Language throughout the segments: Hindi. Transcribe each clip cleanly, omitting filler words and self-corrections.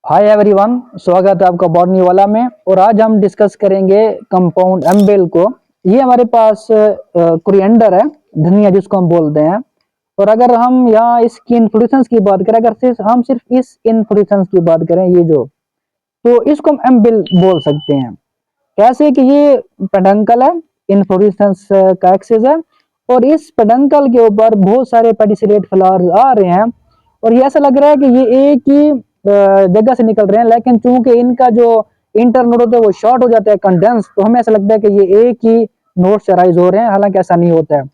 हाय एवरीवन, स्वागत है आपका बॉटनी वाला में। और आज हम डिस्कस करेंगे कंपाउंड एम्बेल को। ये हमारे पास कोरिएंडर है, धनिया जिसको हम बोलते हैं। और अगर हम यहाँ इसकी इन्फ्लोरेसेंस की बात करें, अगर हम सिर्फ इस इन्फ्लोरेसेंस की बात करें, ये जो, तो इसको हम एम्बेल बोल सकते हैं। कैसे कि ये पेडंकल है, इन्फ्लोरेसेंस का एक्सिस है, और इस पेडंकल के ऊपर बहुत सारे पेडिसिलेट फ्लावर्स आ रहे हैं। और ये ऐसा लग रहा है कि ये एक ही जगह से निकल रहे हैं, लेकिन चूंकि इनका जो इंटरनोड होता है वो शॉर्ट हो जाता है, कंडेंस, तो हमें ऐसा लगता है कि ये एक ही नोड से राइज हो रहे हैं, हालांकि ऐसा नहीं होता है।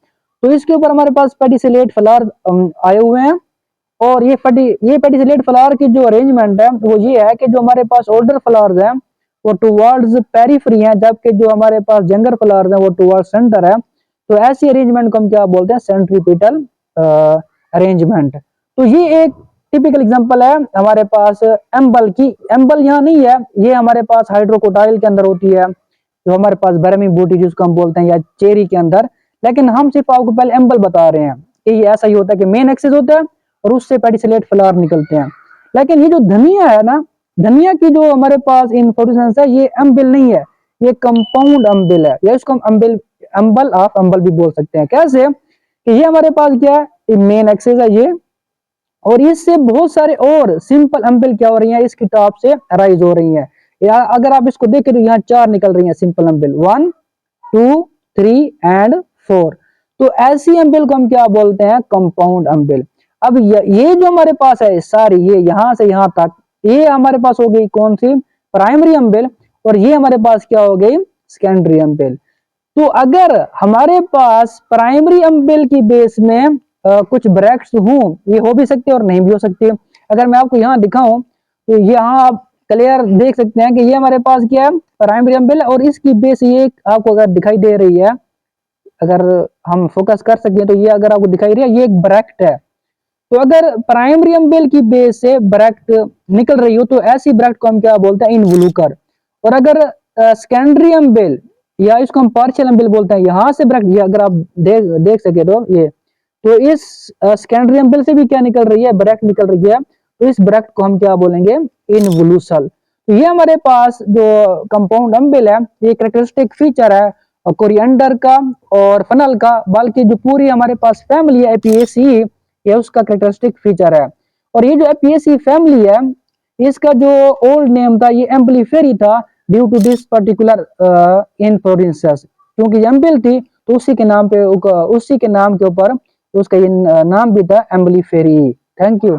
तो इसके ऊपर हमारे पास पेडिसिलेट फ्लावर आए हुए हैं। और ये पेडिसिलेट फ्लावर की जो अरेंजमेंट है वो ये है कि जो हमारे पास ओल्डर फ्लावर्स हैं वो टुवर्ड्स पेरिफेरी हैं, जबकि जो हमारे पास यंगर फ्लावर्स हैं वो टुवर्ड्स सेंटर है। तो ऐसी अरेंजमेंट को हम क्या बोलते हैं? Centripetal arrangement. तो ये एक टिपिकल एग्जांपल है हमारे पास एम्बल की। एम्बल यहाँ नहीं है, ये हमारे पास हाइड्रोकोटाइल के अंदर होती है, जो हमारे पास बरमी बूटी जिसको हम बोलते हैं, या चेरी के अंदर। लेकिन हम सिर्फ आपको पहले एम्बल बता रहे हैं कि ये ऐसा ही होता है कि मेन एक्सिस होता है और उससे पेडिसिलेट फ्लावर निकलते हैं। लेकिन ये जो धनिया है ना, धनिया की जो हमारे पास इन्फ्लोरेसेंस है, ये एम्बल नहीं है, ये कंपाउंड अम्बिल है, या इसको हम अम्बिल, अम्बल ऑफ अम्बल भी बोल सकते हैं। कैसे कि ये हमारे पास क्या है, मेन एक्सिस है ये, और इससे बहुत सारे और सिंपल अम्बिल क्या हो रही है, इसकी टॉप से राइज हो रही है। या अगर आप इसको देखें तो यहाँ 4 निकल रही है सिंपल अम्बिल, 1 2 3 एंड 4। तो ऐसी अम्बिल को हम क्या बोलते हैं? कंपाउंड अम्बिल। अब ये जो हमारे पास है सारी, ये यहां से यहां तक, ये हमारे पास हो गई कौन सी? प्राइमरी अम्बिल। और ये हमारे पास क्या हो गई? सेकेंडरी अम्बिल। तो अगर हमारे पास प्राइमरी अम्बिल की बेस में कुछ ब्रैक्ट्स हों, ये हो भी सकते हैं और नहीं भी हो सकते। अगर मैं आपको यहाँ दिखाऊं तो यहाँ आप क्लियर देख सकते हैं कि ये हमारे पास क्या है? प्राइमरी अम्बिल। और इसकी बेस ये आपको अगर दिखाई दे रही है, अगर हम फोकस कर सकें तो ये अगर आपको दिखाई रही है, ये एक ब्रैक्ट है। तो अगर प्राइमरी अम्बिल की बेस से ब्रैक्ट निकल रही हो तो ऐसी ब्रैक्ट को हम क्या बोलते हैं? इनवोल्यूकर। और अगर सेकेंडरी अम्बिल, या इसको हम पार्शियल अम्बिल बोलते हैं, यहां से ब्रैक्ट, ये अगर आप देख सके तो ये, तो इस सेकेंडरी अम्बिल से भी क्या निकल रही है? ब्रैक्ट निकल रही है। तो इस ब्रैक्ट को हम क्या बोलेंगे? इनवोल्यूसल। तो ये हमारे पास जो कंपाउंड अम्बिल है, ये कैरेक्टरिस्टिक फीचर है कोरिएंडर का और फनल का, बल्कि जो पूरी हमारे पास फैमिली है एपिएसी, ये उसका कैरेक्टरिस्टिक फीचर है। और ये जो एपिएसी फैमिली है, इसका जो ओल्ड नेम था ये एम्बलीफेरी था, ड्यू टू दिस पर्टिकुलर इन्फ्लोरेंसेस। क्योंकि एम्बिल थी तो उसी के नाम के ऊपर उसका ये नाम भी था एम्बलीफेरी। Thank you.